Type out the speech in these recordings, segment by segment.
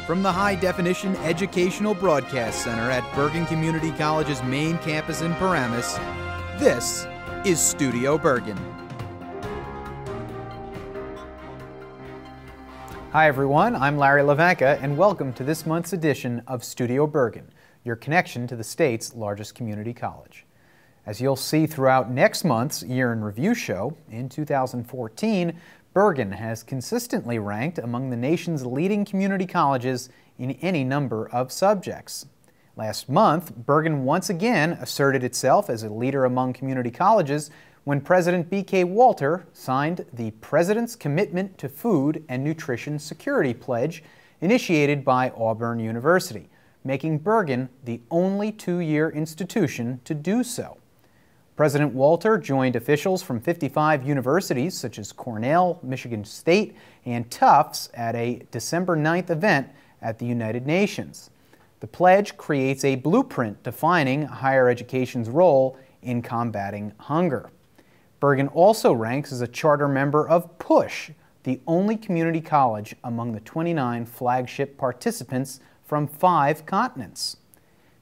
From the high-definition educational broadcast center at Bergen Community College's main campus in Paramus, this is Studio Bergen. Hi everyone, I'm Larry Levanka and welcome to this month's edition of Studio Bergen, your connection to the state's largest community college. As you'll see throughout next month's Year in Review show, in 2014, Bergen has consistently ranked among the nation's leading community colleges in any number of subjects. Last month, Bergen once again asserted itself as a leader among community colleges when President B.K. Walter signed the President's Commitment to Food and Nutrition Security Pledge initiated by Auburn University, making Bergen the only two-year institution to do so. President Walter joined officials from 55 universities such as Cornell, Michigan State, and Tufts at a December 9th event at the United Nations. The pledge creates a blueprint defining higher education's role in combating hunger. Bergen also ranks as a charter member of PUSH, the only community college among the 29 flagship participants from 5 continents.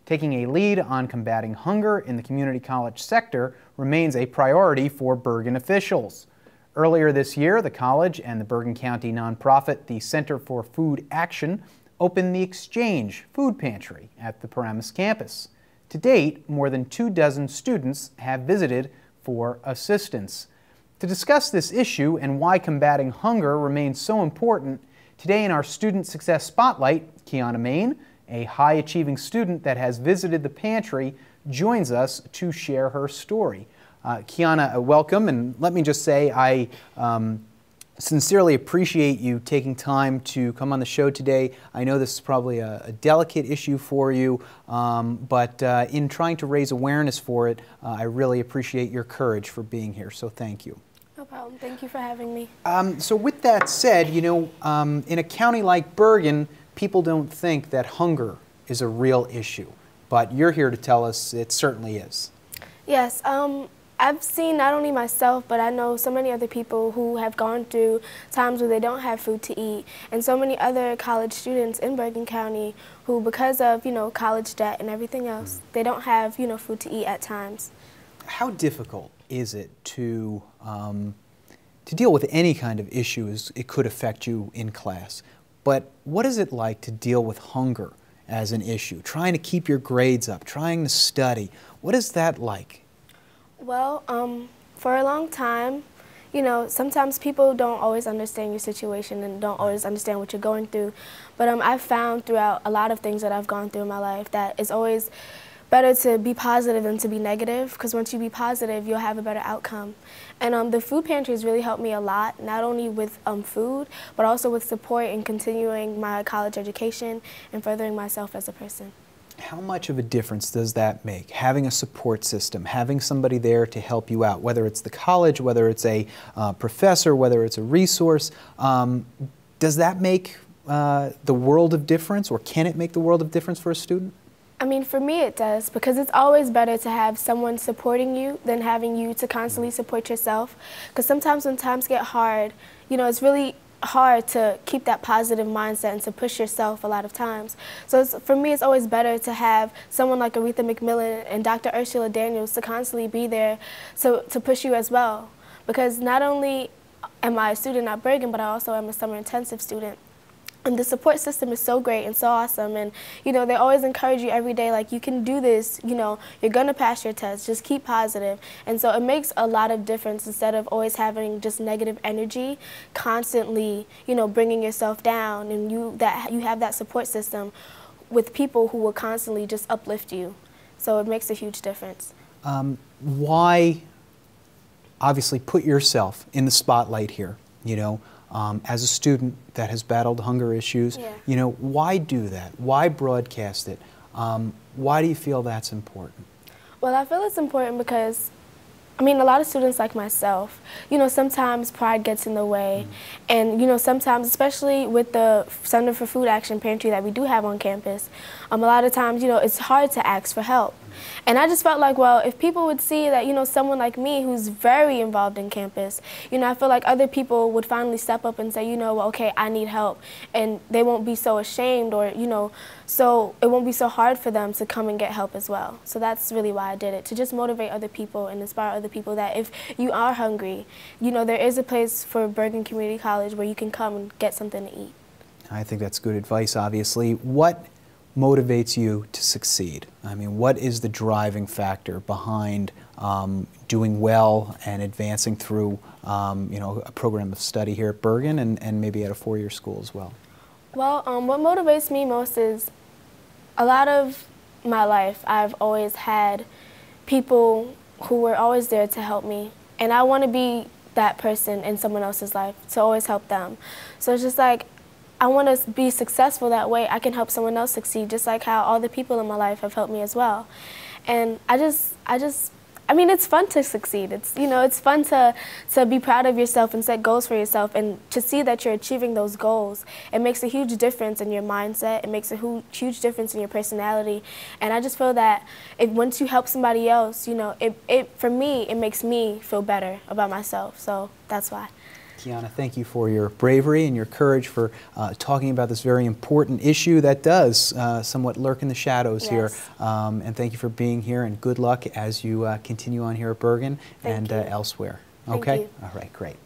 Taking a lead on combating hunger in the community college sector remains a priority for Bergen officials. Earlier this year, the college and the Bergen County nonprofit, the Center for Food Action, opened the Exchange Food Pantry at the Paramus campus. To date, more than 24 students have visited for assistance. To discuss this issue and why combating hunger remains so important, today in our Student Success Spotlight, Kiana Main, a high-achieving student that has visited the pantry, joins us to share her story. Kiana, welcome, and let me just say I sincerely appreciate you taking time to come on the show today. I know this is probably a delicate issue for you, but in trying to raise awareness for it, I really appreciate your courage for being here, so thank you. No problem. Thank you for having me. So with that said, you know, in a county like Bergen, people don't think that hunger is a real issue, but you're here to tell us it certainly is. Yes, I've seen not only myself, but I know so many other people who have gone through times where they don't have food to eat, and so many other college students in Bergen County who, because of, college debt and everything else, they don't have, food to eat at times. How difficult is it to deal with any kind of issues it could affect you in class? But what is it like to deal with hunger as an issue? Trying to keep your grades up, trying to study. What is that like? Well, for a long time, sometimes people don't always understand your situation and don't always understand what you're going through. But I've found throughout a lot of things that I've gone through in my life that it's always better to be positive than to be negative, because once you be positive, you'll have a better outcome. And the food pantry has really helped me a lot, not only with food, but also with support in continuing my college education and furthering myself as a person. How much of a difference does that make, having a support system, having somebody there to help you out, whether it's the college, whether it's a professor, whether it's a resource? Does that make the world of difference, or can it make the world of difference for a student? I mean, for me it does, because it's always better to have someone supporting you than having you to constantly support yourself. Because sometimes when times get hard, it's really hard to keep that positive mindset and to push yourself a lot of times. So for me, it's always better to have someone like Aretha McMillan and Dr. Ursula Daniels to constantly be there to push you as well. Because not only am I a student at Bergen, but I also am a summer intensive student. And the support system is so great and so awesome, and they always encourage you every day, like, you can do this, you're gonna pass your test, just keep positive. And so it makes a lot of difference instead of always having just negative energy, constantly, bringing yourself down, and you have that support system with people who will constantly just uplift you. So it makes a huge difference. Why, obviously, put yourself in the spotlight here, as a student that has battled hunger issues, why do that? Why broadcast it? Why do you feel that's important? Well, I feel it's important because, a lot of students like myself, sometimes pride gets in the way. And, sometimes, especially with the Center for Food Action Pantry that we do have on campus, a lot of times, it's hard to ask for help. And I just felt like, well, if people would see that, someone like me who's very involved in campus, I feel like other people would finally step up and say, well, okay, I need help. And they won't be so ashamed, or, so it won't be so hard for them to come and get help as well. So that's really why I did it, to just motivate other people and inspire other people that if you are hungry, there is a place for Bergen Community College where you can come and get something to eat. I think that's good advice, obviously. What motivates you to succeed? I mean, what is the driving factor behind doing well and advancing through a program of study here at Bergen and maybe at a four-year school as well? Well, what motivates me most is a lot of my life I've always had people who were always there to help me, and I want to be that person in someone else's life, to always help them. So it's just like, I want to be successful that way. I can help someone else succeed, just like how all the people in my life have helped me as well. And I mean, it's fun to succeed. It's fun to be proud of yourself and set goals for yourself, and to see that you're achieving those goals. It makes a huge difference in your mindset. It makes a huge difference in your personality. And I just feel that once you help somebody else, for me, it makes me feel better about myself. So that's why. Kiana, thank you for your bravery and your courage for talking about this very important issue that does somewhat lurk in the shadows here. And thank you for being here, and good luck as you continue on here at Bergen and elsewhere. Okay? Thank you. All right, great.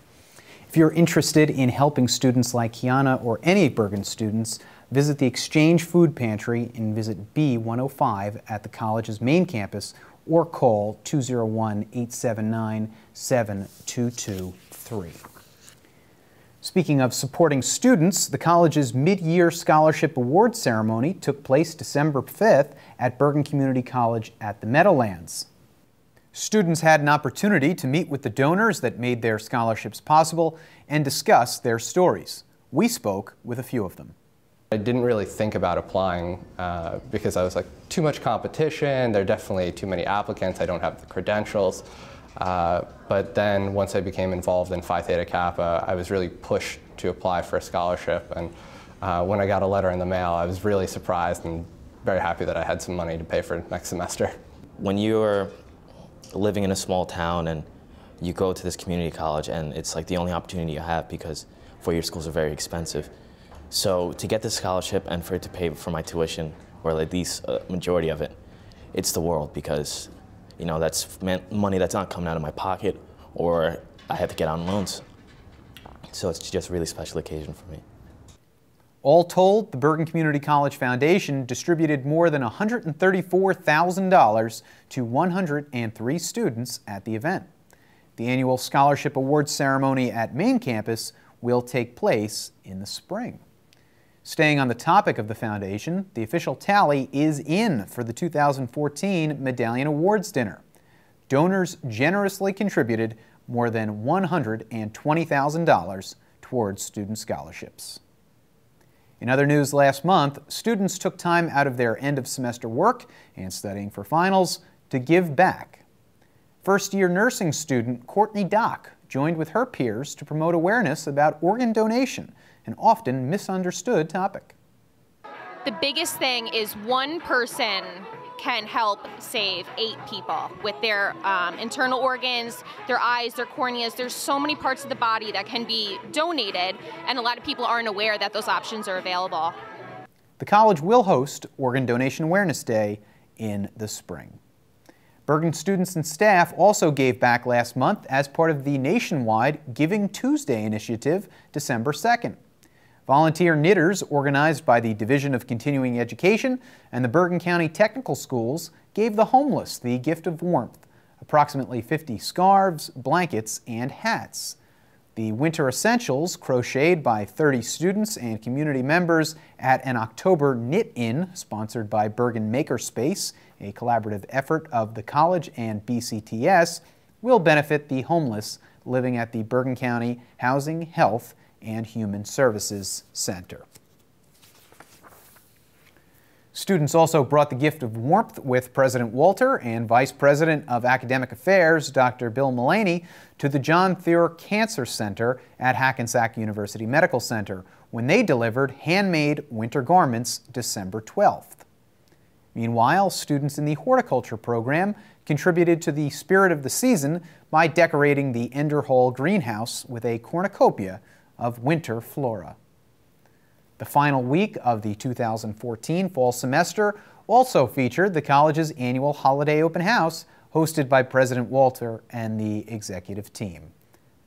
If you're interested in helping students like Kiana or any Bergen students, visit the Exchange Food Pantry and visit B105 at the college's main campus, or call 201-879-7223. Speaking of supporting students, the college's mid-year scholarship award ceremony took place December 5th at Bergen Community College at the Meadowlands. Students had an opportunity to meet with the donors that made their scholarships possible and discuss their stories. We spoke with a few of them. I didn't really think about applying because I was like, too much competition, there are definitely too many applicants, I don't have the credentials. But then once I became involved in Phi Theta Kappa, I was really pushed to apply for a scholarship. And when I got a letter in the mail, I was really surprised and very happy that I had some money to pay for next semester. When you're living in a small town and you go to this community college, and it's like the only opportunity you have because four-year schools are very expensive. So to get this scholarship and for it to pay for my tuition, or at least a majority of it, it's the world, because that's money that's not coming out of my pocket, or I have to get on loans. So it's just a really special occasion for me. All told, the Bergen Community College Foundation distributed more than $134,000 to 103 students at the event. The annual Scholarship Awards ceremony at main campus will take place in the spring. Staying on the topic of the foundation, the official tally is in for the 2014 Medallion Awards Dinner. Donors generously contributed more than $120,000 towards student scholarships. In other news last month, students took time out of their end-of-semester work and studying for finals to give back. First-year nursing student Courtney Dock joined with her peers to promote awareness about organ donation, an often misunderstood topic. The biggest thing is one person can help save 8 people with their internal organs, their eyes, their corneas. There's so many parts of the body that can be donated, and a lot of people aren't aware that those options are available. The college will host Organ Donation Awareness Day in the spring. Bergen students and staff also gave back last month as part of the nationwide Giving Tuesday initiative, December 2nd. Volunteer knitters organized by the Division of Continuing Education and the Bergen County Technical Schools gave the homeless the gift of warmth, approximately 50 scarves, blankets, and hats. The winter essentials, crocheted by 30 students and community members at an October knit-in sponsored by Bergen Makerspace, a collaborative effort of the college and BCTS, will benefit the homeless living at the Bergen County Housing, Health, and Human Services Center. Students also brought the gift of warmth with President Walter and Vice President of Academic Affairs, Dr. Bill Mullaney, to the John Theurer Cancer Center at Hackensack University Medical Center when they delivered handmade winter garments December 12th. Meanwhile, students in the horticulture program contributed to the spirit of the season by decorating the Ender Hall greenhouse with a cornucopia of winter flora. The final week of the 2014 fall semester also featured the college's annual holiday open house hosted by President Walter and the executive team.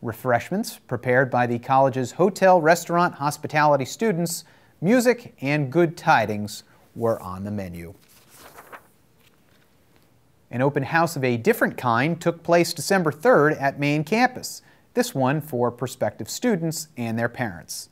Refreshments prepared by the college's hotel, restaurant, hospitality students, music, and good tidings were on the menu. An open house of a different kind took place December 3rd at main campus, this one for prospective students and their parents.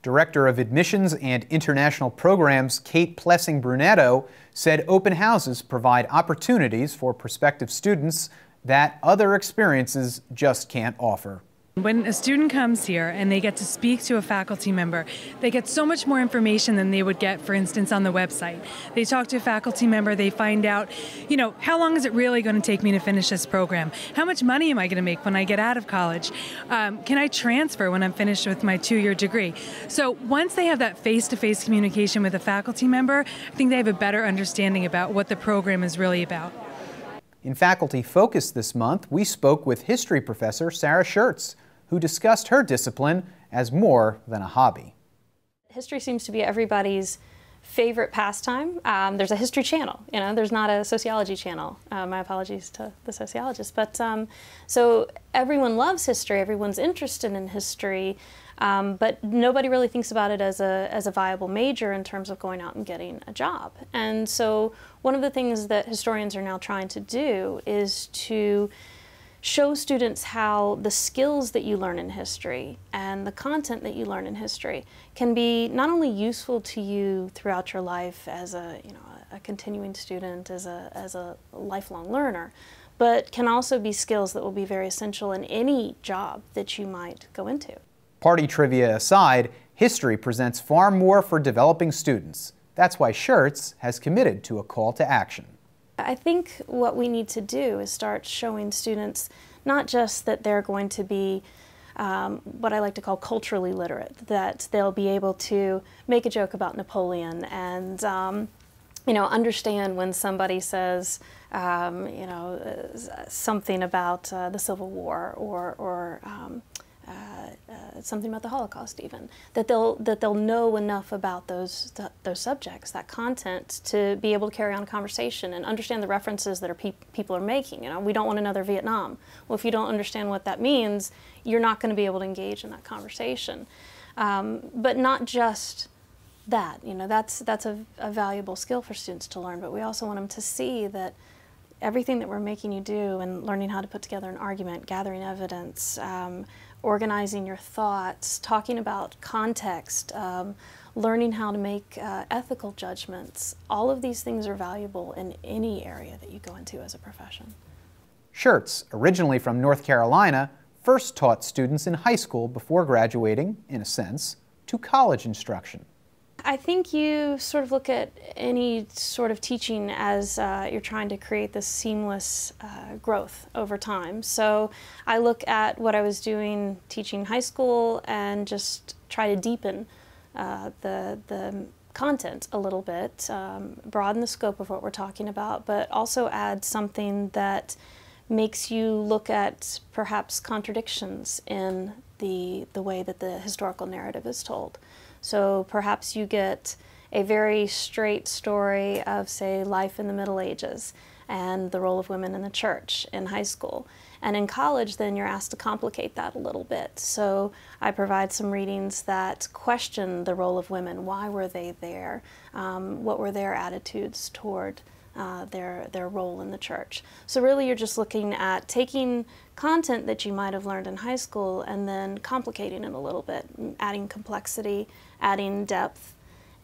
Director of Admissions and International Programs Kate Plessing-Brunetto said open houses provide opportunities for prospective students that other experiences just can't offer. When a student comes here and they get to speak to a faculty member, they get so much more information than they would get, for instance, on the website. They talk to a faculty member, they find out, how long is it really going to take me to finish this program? How much money am I going to make when I get out of college? Can I transfer when I'm finished with my 2-year degree? So once they have that face-to-face communication with a faculty member, I think they have a better understanding about what the program is really about. In Faculty Focus this month, we spoke with history professor Sarah Schertz, who discussed her discipline as more than a hobby. History seems to be everybody's favorite pastime. There's a history channel, there's not a sociology channel. My apologies to the sociologists. But so everyone loves history, everyone's interested in history, but nobody really thinks about it as a viable major in terms of going out and getting a job. And so one of the things that historians are now trying to do is to show students how the skills that you learn in history and the content that you learn in history can be not only useful to you throughout your life as a continuing student, as a lifelong learner, but can also be skills that will be very essential in any job that you might go into. Party trivia aside, history presents far more for developing students. That's why Schertz has committed to a call to action. I think what we need to do is start showing students not just that they're going to be what I like to call culturally literate, that they'll be able to make a joke about Napoleon and understand when somebody says something about the Civil War or something about the Holocaust, even that they'll know enough about those subjects, that content, to be able to carry on a conversation and understand the references that people are making. We don't want another Vietnam. Well, if you don't understand what that means, you're not going to be able to engage in that conversation. But not just that. That's a valuable skill for students to learn. But we also want them to see that everything that we're making you do, and learning how to put together an argument, gathering evidence, organizing your thoughts, talking about context, learning how to make ethical judgments, all of these things are valuable in any area that you go into as a profession. Schertz, originally from North Carolina, first taught students in high school before graduating, in a sense, to college instruction. I think you sort of look at any sort of teaching as you're trying to create this seamless growth over time. So I look at what I was doing teaching high school and just try to deepen the content a little bit, broaden the scope of what we're talking about, but also add something that makes you look at perhaps contradictions in the way that the historical narrative is told. So perhaps you get a very straight story of, say, life in the Middle Ages and the role of women in the church in high school. And in college, then you're asked to complicate that a little bit. So I provide some readings that question the role of women. Why were they there? What were their attitudes toward their role in the church? So really you're just looking at taking content that you might have learned in high school and then complicating it a little bit, adding complexity, adding depth,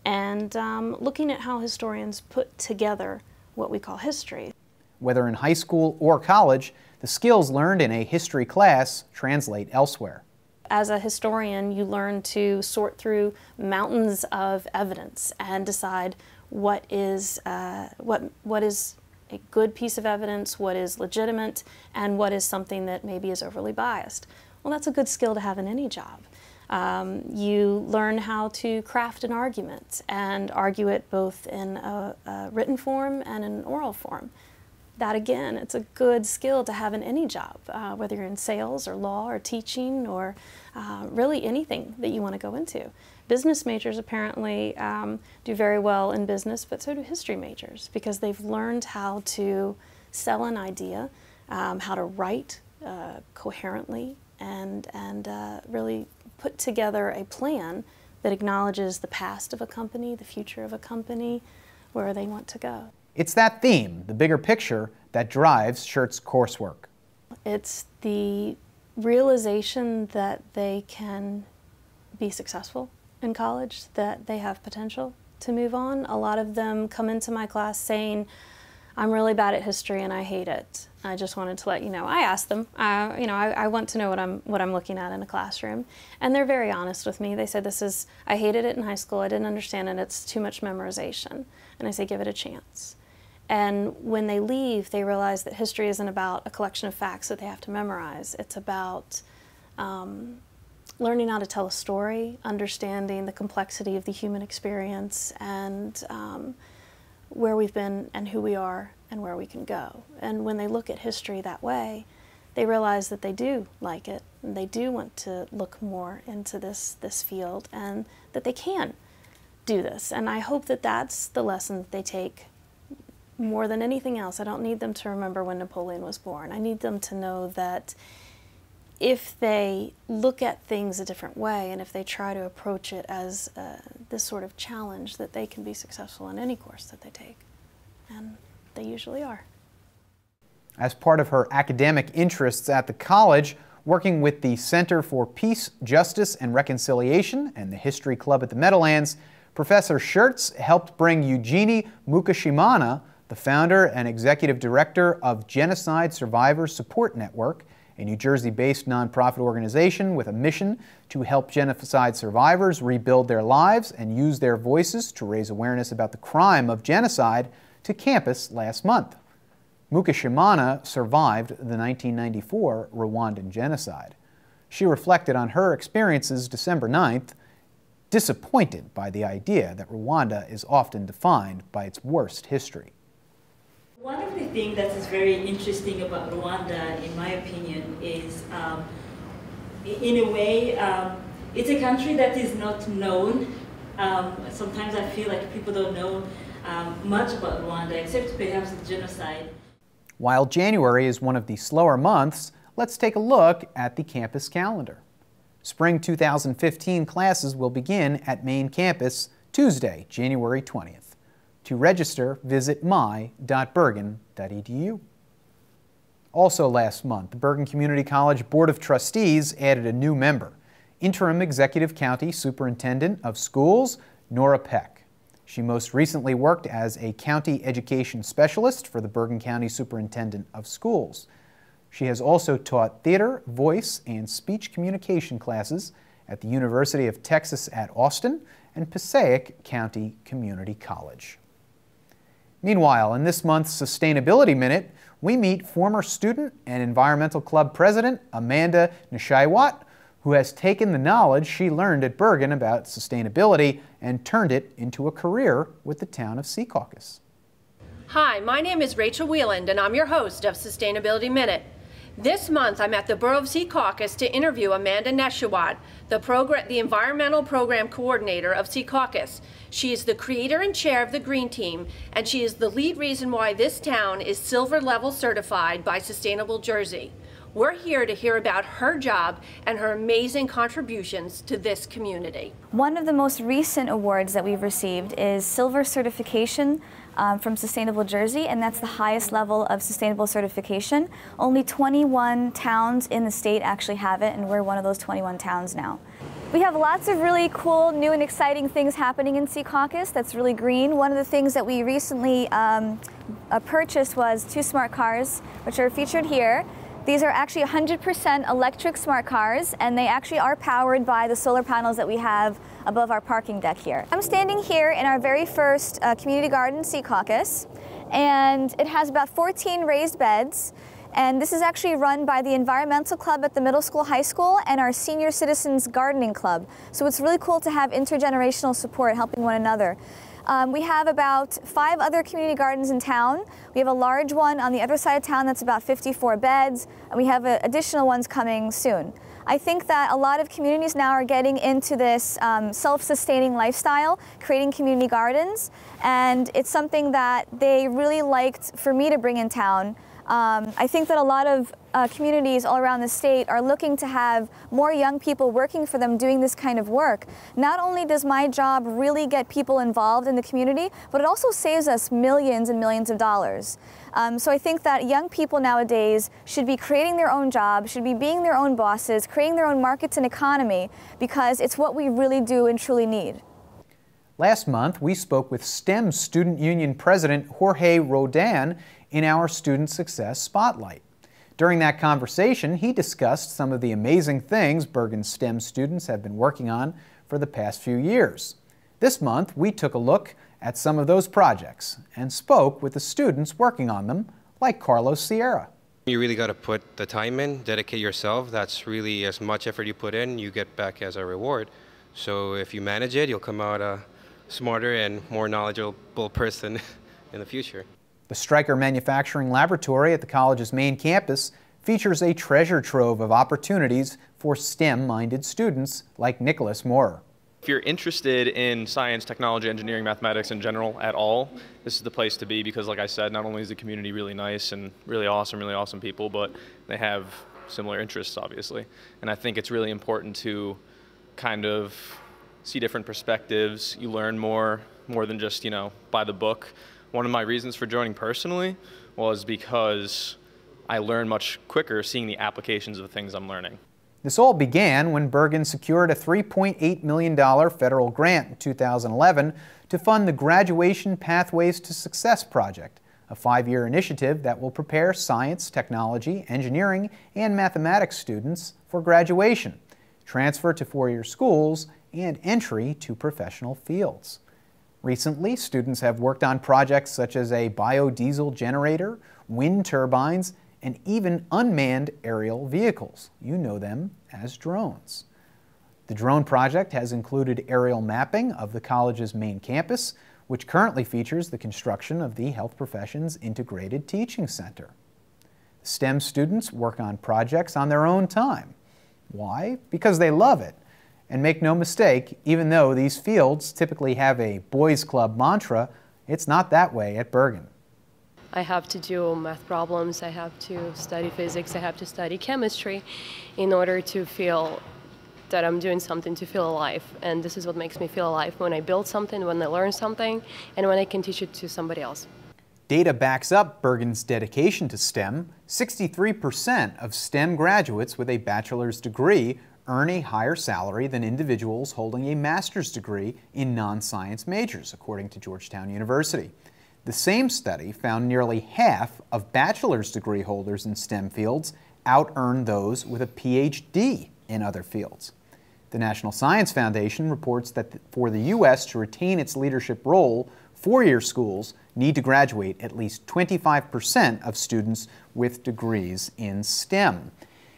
and looking at how historians put together what we call history. Whether in high school or college, the skills learned in a history class translate elsewhere. As a historian, you learn to sort through mountains of evidence and decide what is a good piece of evidence, what is legitimate, and what is something that maybe is overly biased. Well, that's a good skill to have in any job. You learn how to craft an argument and argue it both in a written form and in an oral form. That, again, it's a good skill to have in any job, whether you're in sales or law or teaching or really anything that you want to go into. Business majors apparently do very well in business, but so do history majors, because they've learned how to sell an idea, how to write coherently, and really put together a plan that acknowledges the past of a company, the future of a company, where they want to go. It's that theme, the bigger picture, that drives Schert's coursework. It's the realization that they can be successful in college, that they have potential to move on. A lot of them come into my class saying, I'm really bad at history and I hate it. I just wanted to let you know. I asked them, I want to know what I'm looking at in a classroom. And they're very honest with me. They said, I hated it in high school, I didn't understand it, it's too much memorization. And I say, give it a chance. And when they leave, they realize that history isn't about a collection of facts that they have to memorize. It's about learning how to tell a story, understanding the complexity of the human experience, and where we've been and who we are and where we can go. And when they look at history that way, they realize that they do like it, and they do want to look more into this field, and that they can do this. And I hope that that's the lesson that they take more than anything else. I don't need them to remember when Napoleon was born. I need them to know that if they look at things a different way, and if they try to approach it as this sort of challenge, that they can be successful in any course that they take. And they usually are. As part of her academic interests at the college, working with the Center for Peace, Justice, and Reconciliation and the History Club at the Meadowlands, Professor Schertz helped bring Eugenie Mukashimana, the founder and executive director of Genocide Survivors Support Network, a New Jersey-based nonprofit organization with a mission to help genocide survivors rebuild their lives and use their voices to raise awareness about the crime of genocide, to campus last month. Mukashimana survived the 1994 Rwandan genocide. She reflected on her experiences December 9th, disappointed by the idea that Rwanda is often defined by its worst history. One of the things that is very interesting about Rwanda, in my opinion, is in a way, it's a country that is not known. Sometimes I feel like people don't know much about Rwanda, except perhaps the genocide. While January is one of the slower months, let's take a look at the campus calendar. Spring 2015 classes will begin at main campus Tuesday, January 20th. To register, visit my.bergen.edu. Also last month, the Bergen Community College Board of Trustees added a new member, Interim Executive County Superintendent of Schools, Nora Peck. She most recently worked as a county education specialist for the Bergen County Superintendent of Schools. She has also taught theater, voice, and speech communication classes at the University of Texas at Austin and Passaic County Community College. Meanwhile, in this month's Sustainability Minute, we meet former student and Environmental Club President Amanda Nishaiwat, who has taken the knowledge she learned at Bergen about sustainability and turned it into a career with the town of Secaucus. Hi, my name is Rachel Wieland, and I'm your host of Sustainability Minute. This month, I'm at the Borough of Secaucus to interview Amanda Nishaiwat, the Environmental Program Coordinator of Secaucus. She is the creator and chair of the Green Team, and she is the lead reason why this town is silver level certified by Sustainable Jersey. We're here to hear about her job and her amazing contributions to this community. One of the most recent awards that we've received is silver certification from Sustainable Jersey, and that's the highest level of sustainable certification. Only 21 towns in the state actually have it, and we're one of those 21 towns now. We have lots of really cool, new and exciting things happening in Secaucus that's really green. One of the things that we recently purchased was 2 smart cars, which are featured here. These are actually 100% electric smart cars, and they actually are powered by the solar panels that we have above our parking deck here. I'm standing here in our very first community garden, Secaucus, and it has about 14 raised beds. And this is actually run by the Environmental Club at the middle school, high school, and our Senior Citizens Gardening Club. So it's really cool to have intergenerational support helping one another. We have about 5 other community gardens in town. We have a large one on the other side of town that's about 54 beds, and we have additional ones coming soon. I think that a lot of communities now are getting into this self-sustaining lifestyle, creating community gardens, and it's something that they really liked for me to bring in town. I think that a lot of communities all around the state are looking to have more young people working for them doing this kind of work. Not only does my job really get people involved in the community, but it also saves us millions and millions of dollars. So I think that young people nowadays should be creating their own jobs, should be being their own bosses, creating their own markets and economy, because it's what we really do and truly need. Last month, we spoke with STEM Student Union President Jorge Rodan in our Student Success Spotlight. During that conversation, he discussed some of the amazing things Bergen STEM students have been working on for the past few years. This month, we took a look at some of those projects and spoke with the students working on them, like Carlos Sierra. You really got to put the time in, dedicate yourself. That's really as much effort you put in, you get back as a reward. So if you manage it, you'll come out a smarter and more knowledgeable person in the future. The Stryker Manufacturing Laboratory at the college's main campus features a treasure trove of opportunities for STEM-minded students like Nicholas Moore. If you're interested in science, technology, engineering, mathematics in general at all, this is the place to be because, like I said, not only is the community really nice and really awesome people, but they have similar interests, obviously. And I think it's really important to kind of see different perspectives. You learn more than just, by the book. One of my reasons for joining personally was because I learn much quicker seeing the applications of the things I'm learning. This all began when Bergen secured a $3.8 million federal grant in 2011 to fund the Graduation Pathways to Success project, a 5-year initiative that will prepare science, technology, engineering, and mathematics students for graduation, transfer to 4-year schools, and entry to professional fields. Recently, students have worked on projects such as a biodiesel generator, wind turbines, and even unmanned aerial vehicles. You know them as drones. The drone project has included aerial mapping of the college's main campus, which currently features the construction of the Health Professions Integrated Teaching Center. STEM students work on projects on their own time. Why? Because they love it. And make no mistake, even though these fields typically have a boys' club mantra, it's not that way at Bergen. I have to do math problems, I have to study physics, I have to study chemistry in order to feel that I'm doing something to feel alive. And this is what makes me feel alive, when I build something, when I learn something, and when I can teach it to somebody else. Data backs up Bergen's dedication to STEM. 63% of STEM graduates with a bachelor's degree earn a higher salary than individuals holding a master's degree in non-science majors, according to Georgetown University. The same study found nearly half of bachelor's degree holders in STEM fields out-earn those with a PhD in other fields. The National Science Foundation reports that for the U.S. to retain its leadership role, 4-year schools need to graduate at least 25% of students with degrees in STEM.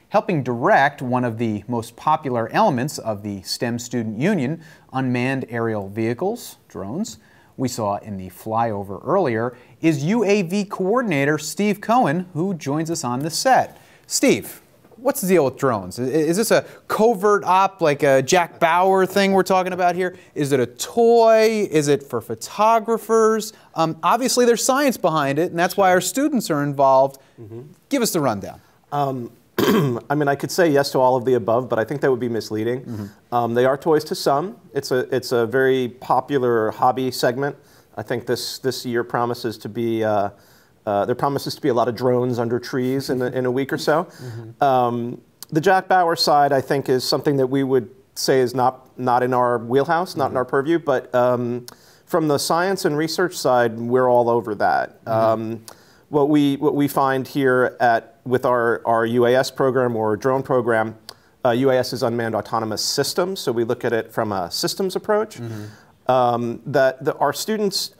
Helping direct one of the most popular elements of the STEM Student Union, unmanned aerial vehicles, drones, we saw in the flyover earlier, is UAV coordinator Steve Cohen, who joins us on the set. Steve, what's the deal with drones? Is this a covert op, like a Jack Bauer thing we're talking about here? Is it a toy? Is it for photographers? Obviously there's science behind it, and that's why our students are involved. Give us the rundown. I mean, I could say yes to all of the above, but I think that would be misleading. They are toys to some. It's a very popular hobby segment. I think this year promises to be there promises to be a lot of drones under trees in a week or so. The Jack Bauer side, I think, is something that we would say is not in our wheelhouse, not in our purview. But from the science and research side, we're all over that. What we find here with our UAS program or drone program, UAS is unmanned autonomous systems, so we look at it from a systems approach. Our students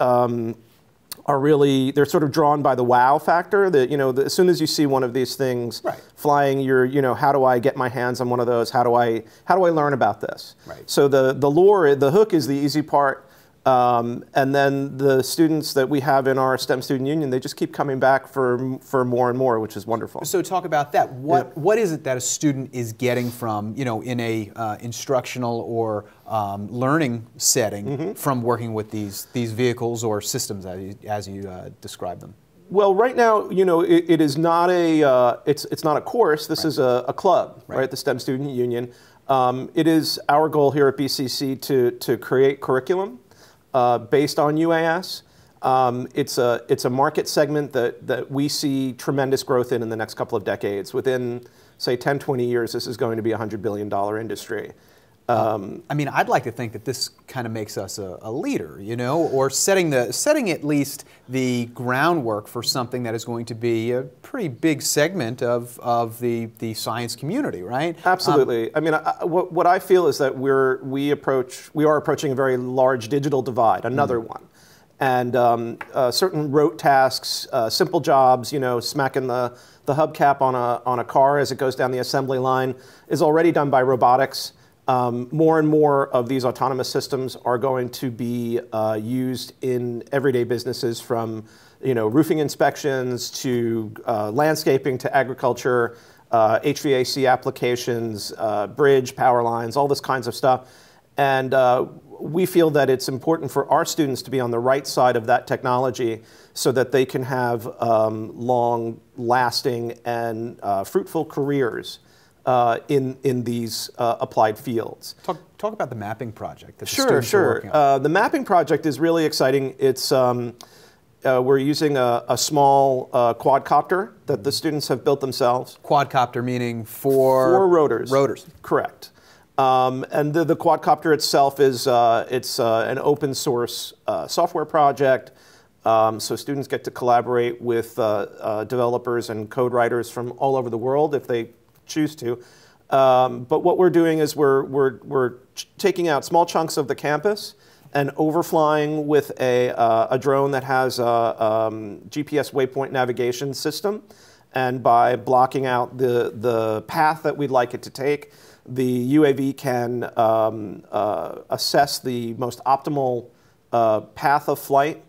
are really, they're sort of drawn by the wow factor that, as soon as you see one of these things flying, you're, how do I get my hands on one of those? How do I learn about this? Right. So the lure, the hook is the easy part. And then the students that we have in our STEM Student Union, they just keep coming back for more and more, which is wonderful. So talk about that. What is it that a student is getting from, in a instructional or learning setting from working with these vehicles or systems as you describe them? Well, right now, it is not it's not a course. This is a club, right? The STEM Student Union. It is our goal here at BCC to create curriculum based on UAS. It's a market segment that we see tremendous growth in the next couple of decades. Within, say, 10, 20 years, this is going to be a $100 billion industry. I mean, I'd like to think that this kind of makes us a leader, or setting at least the groundwork for something that is going to be a pretty big segment of the science community, right? Absolutely. I mean, what I feel is that we are approaching a very large digital divide, another one. And certain rote tasks, simple jobs, smacking the hubcap on a car as it goes down the assembly line is already done by robotics. More and more of these autonomous systems are going to be used in everyday businesses, from roofing inspections to landscaping to agriculture, HVAC applications, bridge, power lines, all this kinds of stuff. And we feel that it's important for our students to be on the right side of that technology so that they can have long-lasting and fruitful careers in these applied fields. Talk about the mapping project that the Sure. students are working on. The mapping project is really exciting. It's we're using a small quadcopter that the students have built themselves. Quadcopter meaning four rotors. Rotors. Correct. And the quadcopter itself is it's an open source software project. So students get to collaborate with developers and code writers from all over the world if they choose to. But what we're doing is we're taking out small chunks of the campus and overflying with a drone that has a GPS waypoint navigation system. And by blocking out the path that we'd like it to take, the UAV can assess the most optimal path of flight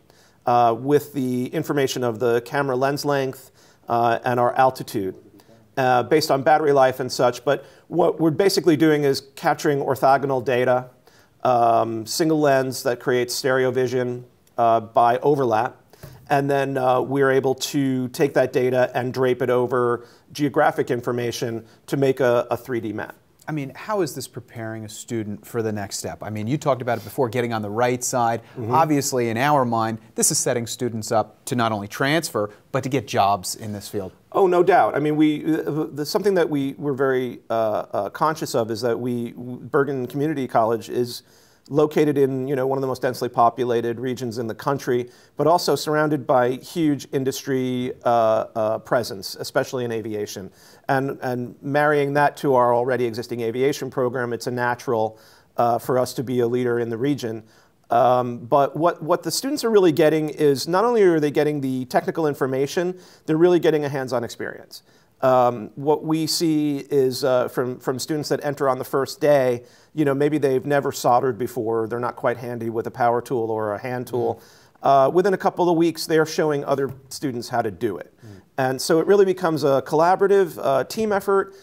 with the information of the camera lens length and our altitude. Based on battery life and such. But what we're basically doing is capturing orthogonal data, single lens that creates stereo vision by overlap. And then we're able to take that data and drape it over geographic information to make a 3D map. I mean, how is this preparing a student for the next step? I mean, you talked about it before, getting on the right side. Obviously, in our mind, this is setting students up to not only transfer, but to get jobs in this field. Oh, no doubt. I mean, something that we're very conscious of is that Bergen Community College is located in one of the most densely populated regions in the country, but also surrounded by huge industry presence, especially in aviation. And marrying that to our already existing aviation program, it's a natural for us to be a leader in the region. But what the students are really getting is not only are they getting the technical information, they're really getting a hands-on experience. What we see is from students that enter on the first day, maybe they've never soldered before, they're not quite handy with a power tool or a hand tool. Within a couple of weeks, they're showing other students how to do it. And so it really becomes a collaborative team effort.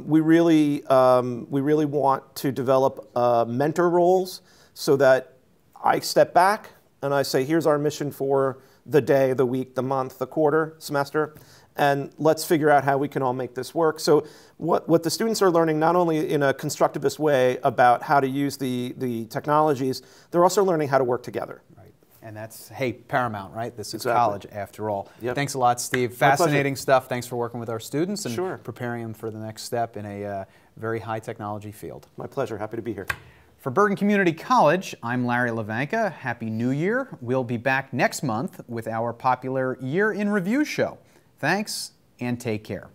We really want to develop mentor roles so that I step back and I say, here's our mission for the day, the week, the month, the quarter, semester, and let's figure out how we can all make this work. So what the students are learning, not only in a constructivist way about how to use the technologies, they're also learning how to work together. Right. And that's, hey, paramount, right? This is Exactly. college after all. Yep. Thanks a lot, Steve. Fascinating stuff. Thanks for working with our students and preparing them for the next step in a very high technology field. My pleasure. Happy to be here. For Bergen Community College, I'm Larry Levanka. Happy New Year. We'll be back next month with our popular Year in Review show. Thanks, and take care.